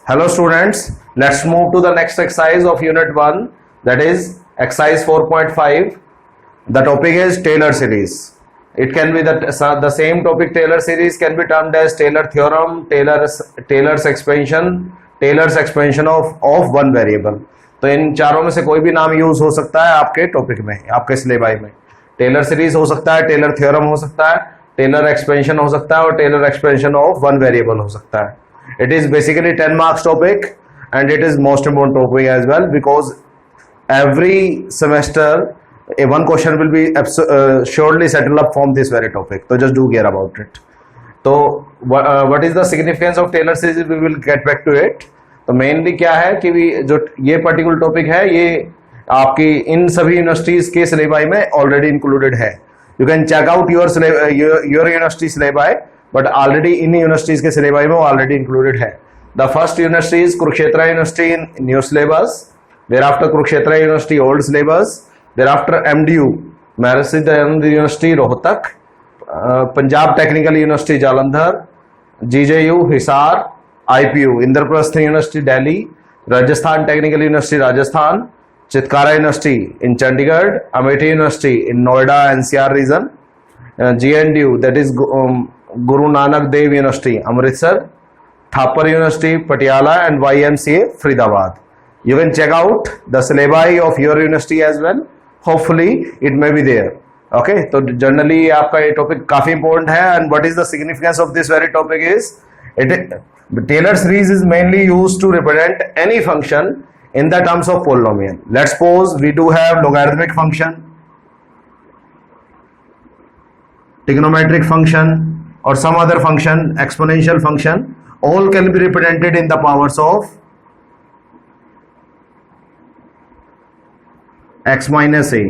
Hello students, let's move to the next exercise of unit 1, that is exercise 4.5. The topic is Taylor series. It can be the same topic. Taylor series can be termed as Taylor theorem, Taylor's expansion of one variable. तो इन चारों में से कोई भी नाम use हो सकता है आपके टॉपिक में, आपके सिलेबाई में. टेलर सीरीज हो सकता है, टेलर थ्योरम हो सकता है, टेलर एक्सपेंशन हो सकता है और Taylor expansion of one variable हो सकता है. It is basically 10 marks topic and it is most important topic as well, because every semester one question will be surely settled up from this very topic. So just do care about it. So what is the significance of Taylor series? We will get back to it. तो mainly क्या है कि जो ये particular topic है ये आपकी इन सभी यूनिवर्सिटीज के सिलेबाई में ऑलरेडी इंक्लूडेड है. You can check out your university syllabi, but already in universities के सिलेबाई में ऑलरेडी इंक्लूडेड है. The first university is Kurukshetra university in new syllabus, thereafter Kurukshetra university old syllabus, thereafter MDU Maharshi Dayanand university Rohtak, Punjab technical university Jalandhar, GJU Hisar, IPU Indraprastha university Delhi, Rajasthan technical university Rajasthan, Chitkara university in Chandigarh, Amethi university in Noida NCR reason, GNDU that is Guru Nanak Dev university Amritsar, Thapar university Patiala and YMCA Faridabad. You can check out the syllabi of your university as well. Hopefully it may be there. Okay, तो generally आपका ये topic काफी important है. And what is the significance of this very topic is Taylor series is mainly used to represent any function in the terms of polynomial. Let's suppose we do have logarithmic function, trigonometric function, or some other function, exponential function, all can be represented in the powers of x minus a.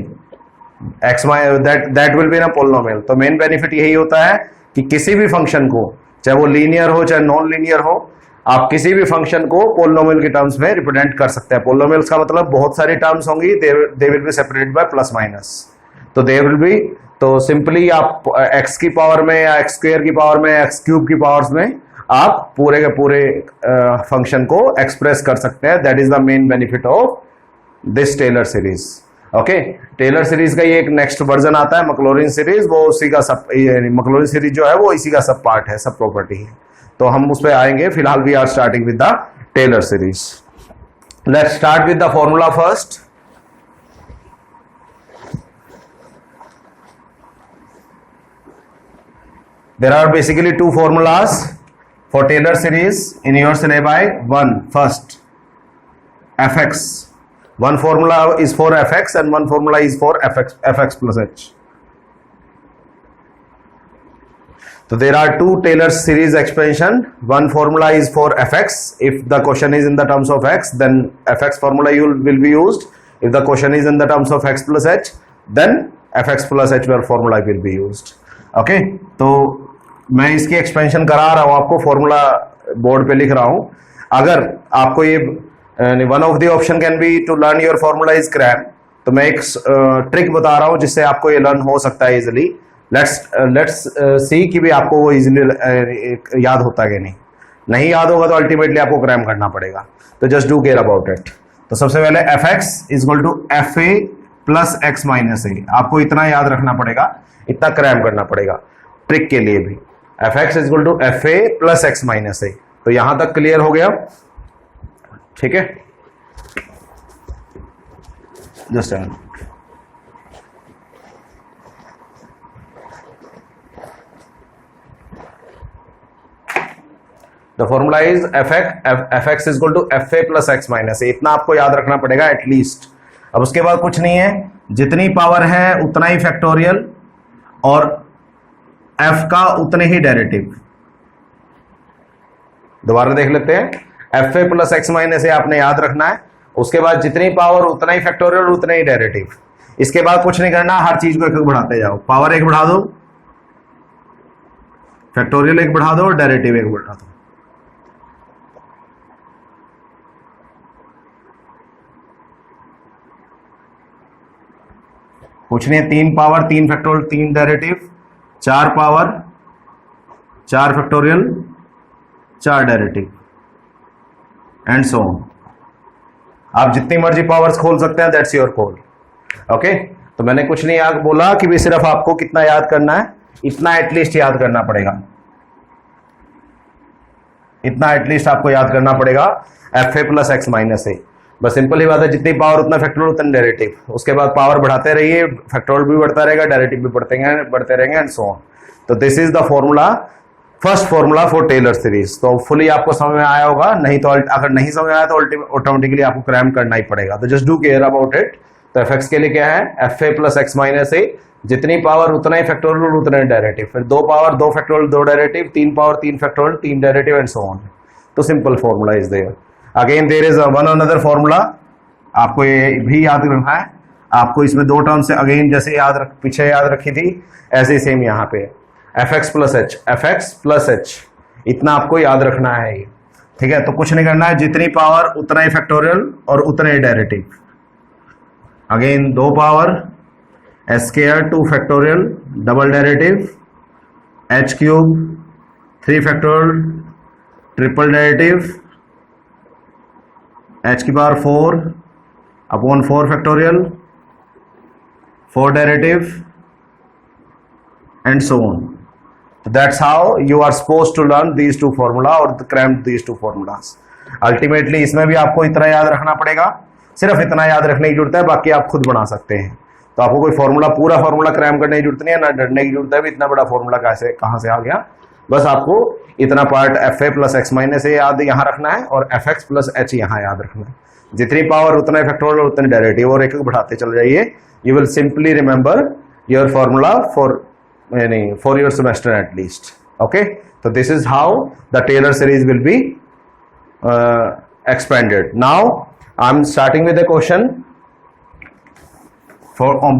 that will be in a polynomial. तो main benefit यही होता है कि किसी भी function को, चाहे वो लीनियर हो चाहे नॉन लीनियर हो, आप किसी भी फंक्शन को पोलिनोमियल के टर्म्स में रिप्रेजेंट कर सकते हैं. पोलिनोमियल्स का मतलब बहुत सारी टर्म्स होंगी, they will be separated by plus minus. तो दे विल बी, तो सिंपली आप x की पावर में या x स्क्वायर की पावर में, x क्यूब की पावर्स में आप पूरे के पूरे फंक्शन को एक्सप्रेस कर सकते हैं. That is the main benefit of this Taylor series. Okay, Taylor series का ये एक नेक्स्ट वर्जन आता है मैक्लॉरिन सीरीज, वो उसी का सब, मैक्लॉरिन सीरीज जो है वो इसी का सब पार्ट है, सब प्रॉपर्टी है. तो हम उस पर आएंगे. फिलहाल we are starting with the Taylor series. Let's start with the formula first. There are basically two formulas for Taylor series in your syllabi. One, first, fx. One formula is for fx and one formula is for fx plus h. So there are two Taylor series expansion. One formula is for fx. If the question is in the terms of x, then fx formula will be used. If the question is in the terms of x plus h, then fx plus h formula will be used. Okay, तो मैं इसकी expansion करा रहा हूं आपको, formula board पे लिख रहा हूं. अगर आपको ये one of the option can be to learn your formula is cram, तो मैं एक ट्रिक बता रहा हूं जिससे आपको ये लर्न हो सकता है इजिली. लेट्स सी कि भी आपको वो इजिली याद होता है कि नहीं याद होगा तो अल्टीमेटली आपको क्रैम करना पड़ेगा. तो just do care about it. तो सबसे पहले fx is equal to fa plus x minus a. आपको इतना याद रखना पड़ेगा, इतना क्रैम करना पड़ेगा ट्रिक के लिए भी. fx is equal to fa plus x minus a. तो यहां तक क्लियर हो गया? ठीक है, just the formula is fx is equal to fa plus x minus a. इतना आपको याद रखना पड़ेगा एटलीस्ट. अब उसके बाद कुछ नहीं है, जितनी पावर है उतना ही फैक्टोरियल और f का उतने ही डेरिवेटिव. दोबारा देख लेते हैं। F a plus x minus a आपने याद रखना है, उसके बाद जितनी पावर उतना ही फैक्टोरियल और उतना ही डेरिवेटिव। इसके बाद कुछ नहीं करना, हर चीज को एक एक बढ़ाते जाओ। पावर एक बढ़ा दो, फैक्टोरियल एक बढ़ा दो और डेरिवेटिव एक बढ़ा दो। कुछ नहीं है, 3 power 3 factorial 3 derivative, 4 power 4 factorial 4 derivative and so on. आप जितनी मर्जी पावर्स खोल सकते हैं, दैट्स योर कॉल। ओके, तो मैंने कुछ नहीं याद बोला कि भी सिर्फ आपको कितना याद करना है, इतना एटलीस्ट याद करना पड़ेगा, इतना एटलीस्ट आपको याद करना पड़ेगा। F a plus x minus a, बस सिंपल ही बात है, जितनी पावर उतना फैक्टोरियल उतना डेरिवेटिव। उसके बाद पावर बढ़ाते रहिए, फैक्टोरियल भी बढ़ता रहेगा, डेरिवेटिव भी बढ़ते रहेंगे एंड सो ऑन। तो this is the formula, first formula for Taylor series. तो फुली आपको समझ में आया होगा, नहीं तो अगर नहीं समझ में आया तो ऑटोमेटिकली आपको क्रैम करना ही पड़ेगा। तो just do care about it. तो एफ एक्स के लिए क्या है, f a plus x minus a, जितनी पावर उतना ही फैक्टोरियल उतना ही डेरिवेटिव। फिर 2 power 2 factorial 2 derivative, 3 power 3 factorial 3 derivative and so on. तो simple formula is there. Again there is one another formula, आपको ये भी याद रखना है। आपको इसमें 2 टर्म से अगेन जैसे पीछे याद रखी थी, ऐसे ही सेम यहाँ पे F X plus H, F X plus H, इतना आपको याद रखना है ये, ठीक है। तो कुछ नहीं करना है, जितनी पावर उतना ही फैक्टोरियल और उतना ही derivative. Again 2 power h square 2 factorial double derivative, h cube 3 factorial triple derivative, h की power 4 upon 4 factorial 4 derivative and so on. So that's how you are supposed to learn these 2 formula or cram these 2 formulas. Ultimately इसमें भी आपको इतना याद रखना पड़ेगा, सिर्फ इतना याद रखने की जरूरत है, बाकी आप खुद बना सकते हैं। तो आपको कोई फॉर्मूला पूरा फॉर्मूला क्रैम करने की जरूरत नहीं है, ना डरने की जरूरत है भी इतना बड़ा फॉर्मूला कैसे कहां से आ गया। बस आपको इतना part f a plus x minus a याद यहाँ रखना है और एफ एक्स प्लस एच यहाँ याद रखना है। जितनी पावर उतना फैक्टोरियल उतने डेरिवेटिव, और एक एक बढ़ाते चल जाइए। You will simply remember your formula for your semester at least. Okay, so this is how the Taylor series will be expanded. Now I'm starting with a question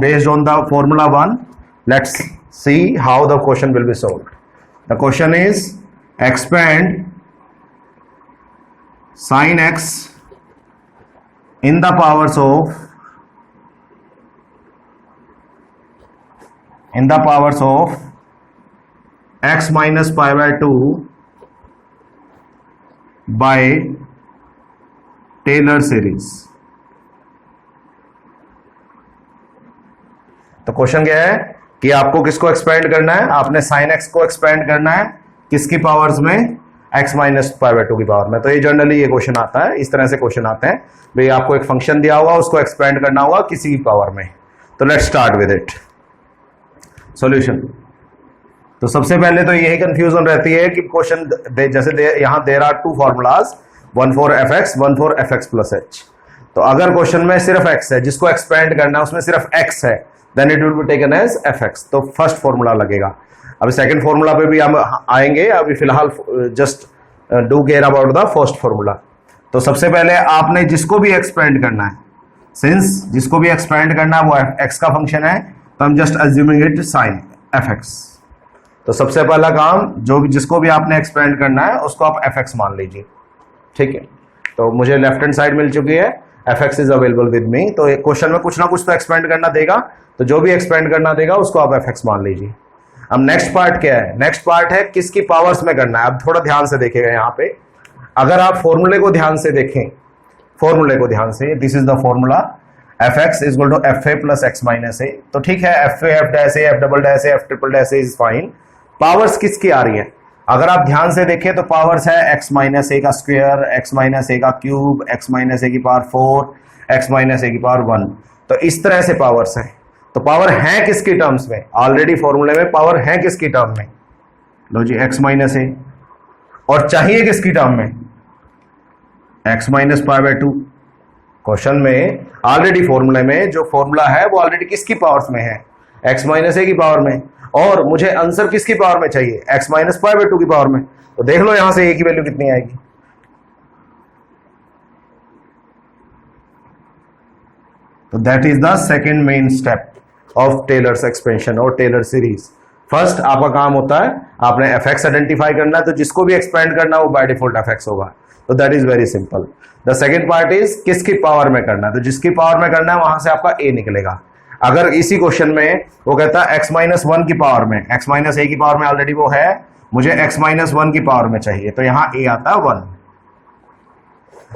based on the formula 1. Let's see how the question will be solved. The question is expand sin x in the powers of x minus pi by 2 by Taylor series. तो question क्या है कि आपको किसको expand करना है, आपने sine x को एक्सपेंड करना है किसकी पावर्स में, x माइनस पाई बाय 2 की पावर में। तो ये जनरली ये क्वेश्चन आता है, इस तरह से क्वेश्चन आते हैं भाई, आपको एक फंक्शन दिया होगा उसको एक्सपेंड करना होगा किसी की पावर में। तो let's start with it. Solution. तो सबसे पहले तो यही कंफ्यूजन रहती है कि क्वेश्चन जैसे यहाँ there are 2 formulas, 1 for F X 1 for F X plus H. तो अगर क्वेश्चन में सिर्फ x है, जिसको एक्सपेंड करना है उसमें सिर्फ x है, then it will be taken as F X. तो फर्स्ट फॉर्मूला लगेगा। अभी सेकंड फॉर्मूला पे भी हम आएंगे, अभी फिलहाल just do care about the first formula. तो सबसे पहले आपने जिसको भी एक्सपेंड करना है, सिंस जिसको भी एक्सपेंड करना है वो x का फंक्शन है, तो हम just assuming it sine F X. तो सबसे पहला काम, जिसको भी आपने एक्सपेंड करना है उसको आप एफ एक्स मान लीजिए, ठीक है। तो मुझे लेफ्ट हैंड साइड मिल चुकी है, F x is available with me. तो क्वेश्चन में कुछ ना कुछ तो एक्सपेंड करना देगा, तो जो भी एक्सपेंड करना देगा उसको आप एफ एक्स मान लीजिए। अब नेक्स्ट पार्ट क्या है, नेक्स्ट पार्ट है किसकी पावर्स में करना है। अब थोड़ा ध्यान से देखिएगा यहाँ पे, अगर आप फॉर्मूले को ध्यान से देखें, फॉर्मूले को ध्यान से, this is the formula f x is equal to f a plus x minus a. तो ठीक है, f a f dash a f double dash a f triple dash a is fine. Powers किसकी आ रही है, अगर आप ध्यान से देखें तो पावर्स है एक्स माइनस ए का स्क्वायर, एक्स माइनस ए का क्यूब, एक्स माइनस ए की पावर 4, एक्स माइनस ए की पावर 1। तो इस तरह से पावर्स है। तो पावर है किसकी टर्म्स में, ऑलरेडी फॉर्मूले में पावर है किसकी टर्म में, लो जी एक्स माइनस ए, और चाहिए किसकी टर्म में, x minus pi by 2। Question में ऑलरेडी फॉर्मूले में जो फॉर्मूला है वो ऑलरेडी किसकी पावर्स में है, एक्स माइनस ए की पावर में। और मुझे आंसर किसकी पावर में चाहिए, x माइनस पाई बाय 2 की पावर में। तो देख लो यहां से a की वैल्यू कितनी आएगी। तो that is the second main step of Taylor's expansion और टेलर सीरीज। फर्स्ट आपका काम होता है आपने एफ एक्स आइडेंटिफाई करना है, तो जिसको भी एक्सपेंड करना है वो बाय डिफॉल्ट एफ एक्स होगा। तो that is very simple. The second part is किसकी पावर में करना है, तो जिसकी पावर में करना है वहां से आपका ए निकलेगा। अगर इसी क्वेश्चन में वो कहता है x माइनस 1 की पावर में, x माइनस ए की पावर में ऑलरेडी वो है, मुझे x माइनस 1 की पावर में चाहिए, तो यहां a आता है 1।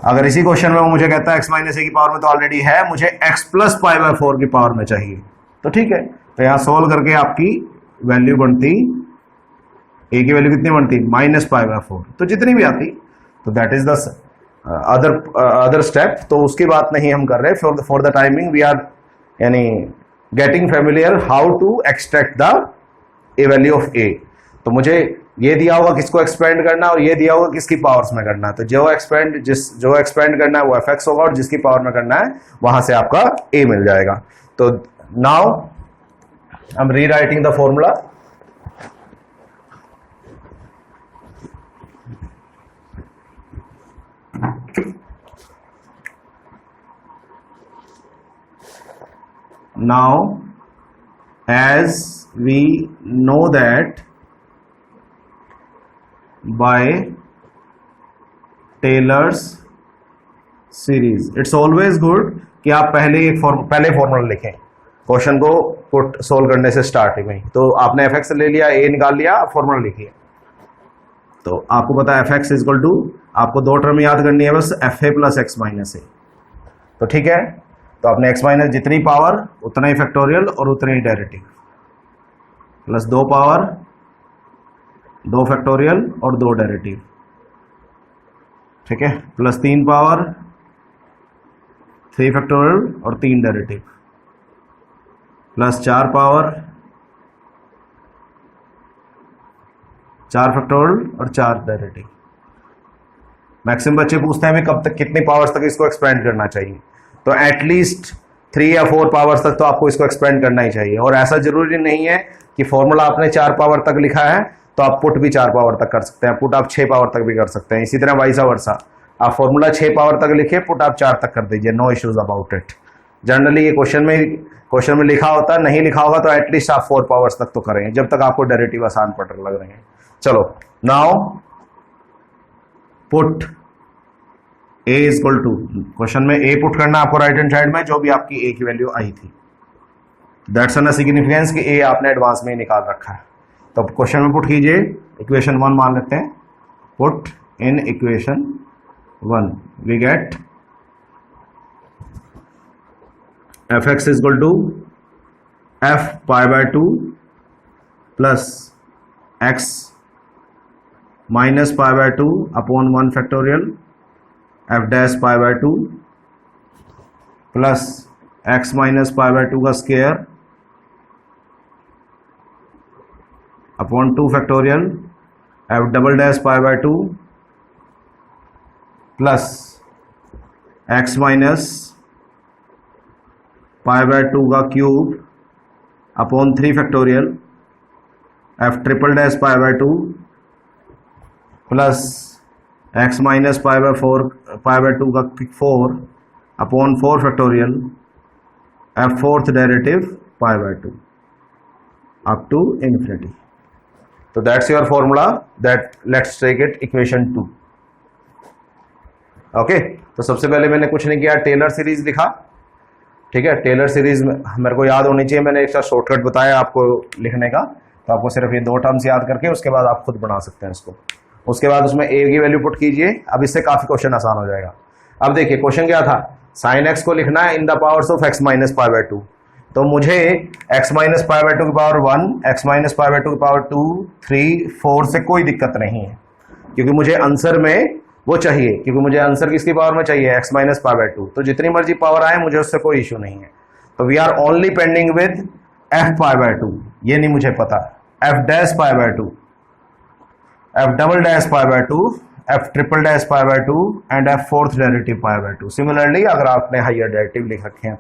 अगर इसी क्वेश्चन में वो मुझे कहता है x माइनस ए की पावर में तो ऑलरेडी है, मुझे x प्लस पाई बाय 4 की पावर में चाहिए, तो ठीक है। तो यहां सोल्व करके आपकी वैल्यू बनती, a की वैल्यू कितनी बनती, माइनस पाई बाय 4, तो जितनी भी आती। तो that is the other step, तो उसकी बात नहीं हम कर रहे। For the timing we are यानी getting familiar how to extract the a value of a. तो मुझे ये दिया होगा किसको एक्सपेंड करना और ये दिया होगा किसकी पावर्स में करना है, तो जो एक्सपेंड करना है वो एफ एक्स होगा और जिसकी पावर में करना है वहां से आपका ए मिल जाएगा। तो now I am rewriting the formula. Now as we know that by Taylor's series, it's always good कि आप पहले फॉर्मूला लिखें क्वेश्चन को पुट सोल्व करने से स्टार्टिंग में। तो आपने एफ एक्स ले लिया, ए निकाल लिया, फॉर्मूला लिखिए। तो आपको पता है एफ एक्स इजक्वल टू, आपको दो टर्म याद करनी है बस, f a plus x minus a. तो ठीक है, तो आपने x माइनस जितनी पावर उतना ही फैक्टोरियल और उतने ही डेरिवेटिव, प्लस 2 पावर 2 फैक्टोरियल और 2 डेरिवेटिव, ठीक है, प्लस 3 पावर 3 फैक्टोरियल और 3 डेरिवेटिव, प्लस 4 पावर 4 फैक्टोरियल और 4 डेरिवेटिव। मैक्सिमम बच्चे पूछते हैं कब तक, कितनी पावर्स तक इसको एक्सपेंड करना चाहिए, तो एटलीस्ट 3 या 4 पावर्स तक तो आपको इसको एक्सपेंड करना ही चाहिए। और ऐसा जरूरी नहीं है कि फॉर्मूला आपने 4 पावर तक लिखा है तो आप पुट भी 4 पावर तक कर सकते हैं, पुट आप 6 पावर तक भी कर सकते हैं। इसी तरह वाइसा वर्सा, आप फॉर्मूला 6 पावर तक लिखे, पुट आप 4 तक कर दीजिए, no issues about it. Generally ये क्वेश्चन में लिखा होता है, नहीं लिखा होगा तो एटलीस्ट आप 4 पावर्स तक तो करेंगे जब तक आपको डेरिवेटिव आसान पड़ लग रहे हैं। चलो now put a is equal to, question में a पुट करना आपको राइट हैंड साइड में, जो भी आपकी a की वैल्यू आई थी। दैट्स एन सिग्निफिकेंस कि a आपने एडवांस में ही निकाल रखा है। तो क्वेश्चन में पुट कीजिए, इक्वेशन 1 मान लेते हैं, put in equation 1 we get F x is equal to F pi by 2 plus x minus pi by 2 upon 1 factorial F dash pi by 2 plus x minus pi by 2 का square upon 2 factorial F double dash pi by 2 plus x minus pi by 2 का cube upon 3 factorial F triple dash pi by 2 plus x minus pi by 2 का 4 upon 4 factorial f fourth derivative pi by 2 up to infinity. तो that's your formula, that let's take it equation 2। Okay, तो सबसे पहले मैंने कुछ नहीं किया, Taylor series लिखा, ठीक है। टेलर सीरीज मेरे को याद होनी चाहिए, मैंने एक शॉर्टकट बताया आपको लिखने का, तो आपको सिर्फ ये 2 टर्म्स याद करके उसके बाद आप खुद बना सकते हैं इसको। उसके बाद उसमें a की वैल्यू पुट कीजिए, अब इससे काफी क्वेश्चन आसान हो जाएगा। अब देखिए क्वेश्चन क्या था, साइन x को लिखना है in the powers of x minus pi by 2। तो मुझे x माइनस पाई बाय 2 की power 1, x minus pi by 2 की पावर 2, 3, 4 से कोई दिक्कत नहीं है, क्योंकि मुझे आंसर में वो चाहिए, क्योंकि मुझे आंसर किसकी पावर में चाहिए, x माइनस पाई बाय 2। तो जितनी मर्जी पावर आए मुझे उससे कोई इश्यू नहीं है। तो we are only pending with f pi by 2, ये नहीं मुझे पता, f dash pi by 2, f double dash pi by 2, f triple dash pi by 2 and f fourth derivative pi by 2। Similarly अगर आपने हायर डेरिवेटिव लिख रखे हैं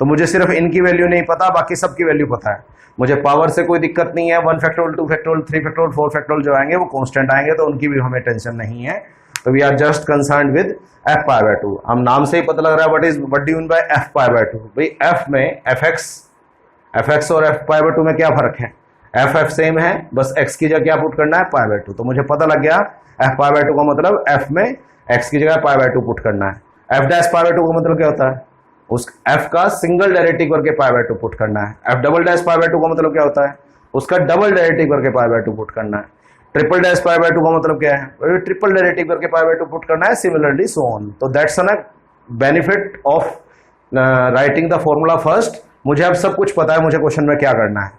तो मुझे सिर्फ इनकी वैल्यू नहीं पता, बाकी सबकी वैल्यू पता है। मुझे पावर से कोई दिक्कत नहीं है, 1 फैक्टोरियल 2 फैक्टोरियल 3 फैक्टोरियल 4 फैक्टोरियल जो आएंगे वो कांस्टेंट आएंगे, तो उनकी भी हमें टेंशन नहीं है। तो we are just concern with F pi by 2। हम नाम से ही पता लग रहा है what do mean by F pi by 2। भाई एफ में एफ एक्स और एफ पाई बाय 2 में क्या फर्क है? एफ सेम है, बस एक्स की जगह क्या पुट करना है? पाई बाय 2। तो मुझे पता लग गया एफ पाई बाय 2 का मतलब एफ में एक्स की जगह पाई बाय 2 पुट करना है। एफ डैश पाई बाय 2 का मतलब क्या होता है? उस एफ का सिंगल डेरिवेटिव करके पाई बाय 2 पुट करना है। F double dash pi by 2 का मतलब क्या होता है? उसका डबल डेरिवेटिव करके पाई बाय 2 पुट करना है। ट्रिपल डैश पाई बाय 2 का मतलब क्या है? ट्रिपल डेरिवेटिव करके पाई बाय 2 पुट करना है, सिमिलरली सो ऑन। तो that's a benefit of writing the formula first. मुझे अब सब कुछ पता है मुझे क्वेश्चन में क्या करना है।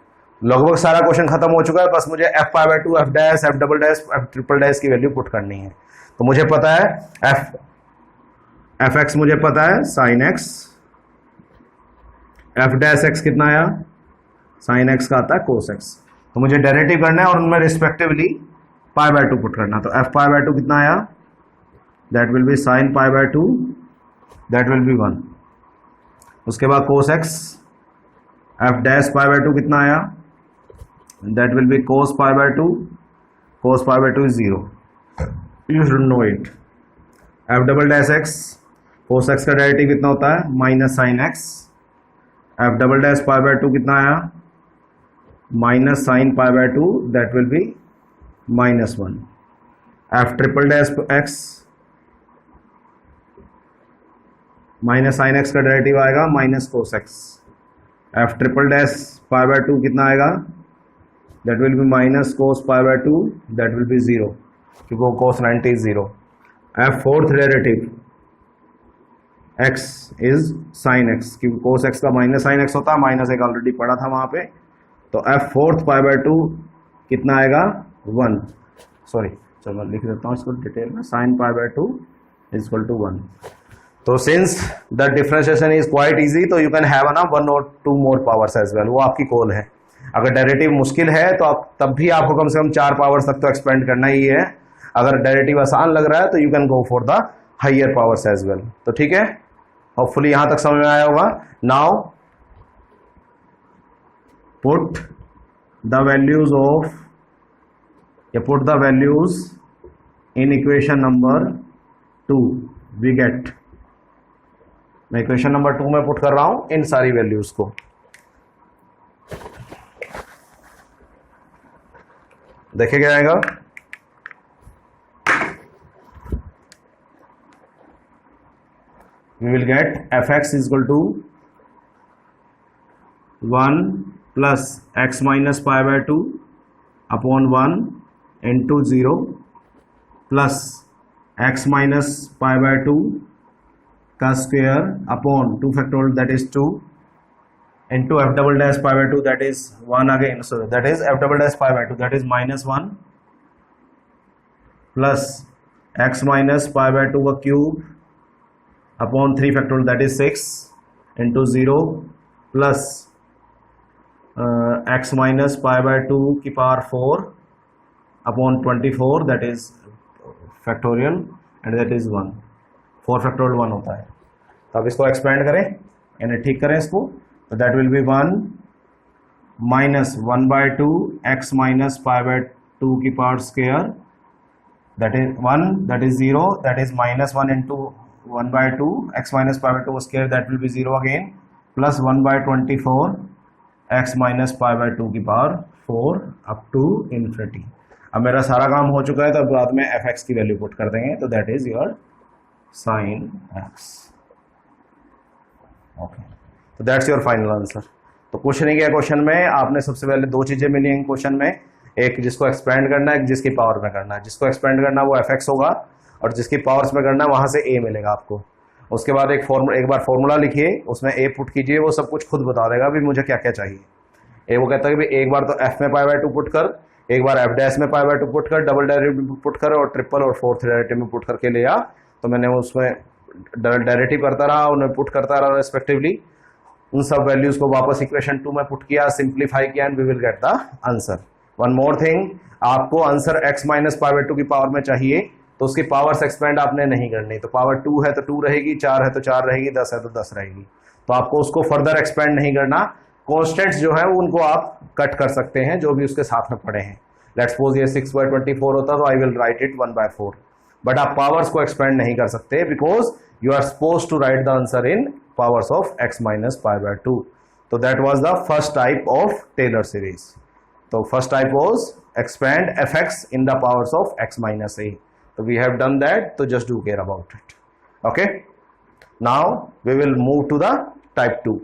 लगभग सारा क्वेश्चन खत्म हो चुका है, बस मुझे F pi by 2, F dash, F double dash, F triple dash की वैल्यू पुट करनी है। तो मुझे पता है एफ एक्स मुझे पता है sine x, F dash x कितना आया? साइन एक्स का आता है कोस एक्स। तो मुझे डेरिवेटिव करना है और उनमें रिस्पेक्टिवली पाई बाय 2 पुट करना। तो एफ पाई बाय 2 कितना आया? That will be sign pi by 2, that will be 1। उसके बाद cos x, F dash pi by 2 कितना आया? That will be cos pi by 2, cos pi by 2 is 0, you should know it. F double dash x, cos x का derivative कितना होता है? Minus sine x. F double dash pi by 2 कितना आया? Minus sign pi by 2, that will be minus 1। F triple dash x, minus sine x का derivative आएगा minus cos x. F triple dash pi by 2 कितना आएगा? That will be minus cos pi by 2, that will be 0, क्योंकि वो कोस 90 is 0। F fourth derivative x is sine x, क्योंकि cos x का minus sine x होता है, minus एक already पड़ा था वहां पे। तो एफ फोर्थ पाई बाय 2 कितना आएगा? 1। सॉरी, चलो मैं लिख देता हूँ इसको डिटेल में। Sine pi by 2 is equal to 1। तो since the differentiation is quite easy, तो यू कैन हैव ना 1 और 2 मोर पावर्स एज वेल, वो आपकी कॉल है। अगर डेरिवेटिव मुश्किल है तो आप तब भी आपको कम से कम 4 पावर्स तक तो एक्सपेंड करना ही है। अगर डेरिवेटिव आसान लग रहा है तो you can go for the higher powers as well. तो ठीक है, होपफुली यहां तक समझ में आया होगा। Now put the values of, या put the values in equation number 2 we get. मैं इक्वेशन नंबर 2 में पुट कर रहा हूं इन सारी वैल्यूज को। देखिए क्या आएगा? we will get fx is equal to 1 plus x minus pi by 2 upon 1 into 0 plus x minus pi by 2 का square upon 2 factorial, that is 2, into f double dash pi by 2, that is 1 again, so that is f double dash pi by 2, that is minus 1 plus x minus pi by 2 का cube upon 3 factorial, that is 6, into 0 plus x minus pi by 2 की power 4 upon 24, that is factorial, and that is 1। 4 factorial 1 होता है। तो अब इसको expand करें, यानी ठीक करें इसको, तो that will be 1 minus 1 by 2 x minus pi by 2 की power square, that is 1, that is 0, that is minus 1 into 1 by 2 x minus pi by 2 square, that will be 0 again, plus 1 by 24 x minus pi by 2 की power 4 up to infinity। अब मेरा सारा काम हो चुका है, तो अब बाद में fx की वैल्यू पुट कर देंगे, तो that is your sin x। Okay, तो दैट्स योर फाइनल आंसर। तो कुछ नहीं किया क्वेश्चन में, आपने सबसे पहले 2 चीजें मिली हैं क्वेश्चन में, एक जिसको एक्सपेंड करना है, एक जिसकी पावर में करना है। जिसको एक्सपेंड करना है वो fx होगा, और जिसकी पावर्स में करना है वहां से a मिलेगा आपको। उसके बाद एक बार फॉर्मूला लिखिए, उसमें a पुट कीजिए, वो सब कुछ खुद बता देगा भी मुझे क्या क्या चाहिए। वो कहता है कि एक बार तो f में पाई बाय 2 पुट कर, एक बार f डैश में पाई बाय 2 पुट कर, डबल डेरिवेटिव पुट कर, और ट्रिपल और फोर्थ डेरिवेटिव में पुट करके ले आ। तो मैंने उसमें डेरिवेटिव करता रहा, उन्हें पुट करता रहा रेस्पेक्टिवली। उन सब वैल्यूज को वापस इक्वेशन 2 में पुट किया, सिंप्लीफाई किया, and we will get the answer. One more thing, आपको answer x minus pi by 2 की पावर में चाहिए, तो उसकी पावर्स एक्सपेंड आपने नहीं करनी। तो पावर 2 है तो 2 रहेगी, 4 है तो 4 रहेगी, 10 है तो 10 रहेगी। तो आपको उसको फर्दर एक्सपेंड नहीं करना। कॉन्स्टेंट्स जो है उनको आप कट कर सकते हैं जो भी उसके साथ में पड़े हैं। लेट्स सपोज ये 6/24 होता तो I will write it 1/4, but आप पावर्स को एक्सपेंड नहीं कर सकते because you are suppose to write the answer in powers of x minus pi/2। तो that was the first type of Taylor series. तो first type was expand fx in the powers of x minus a। so we have done that, so just do care about it। okay, now we will move to the type 2।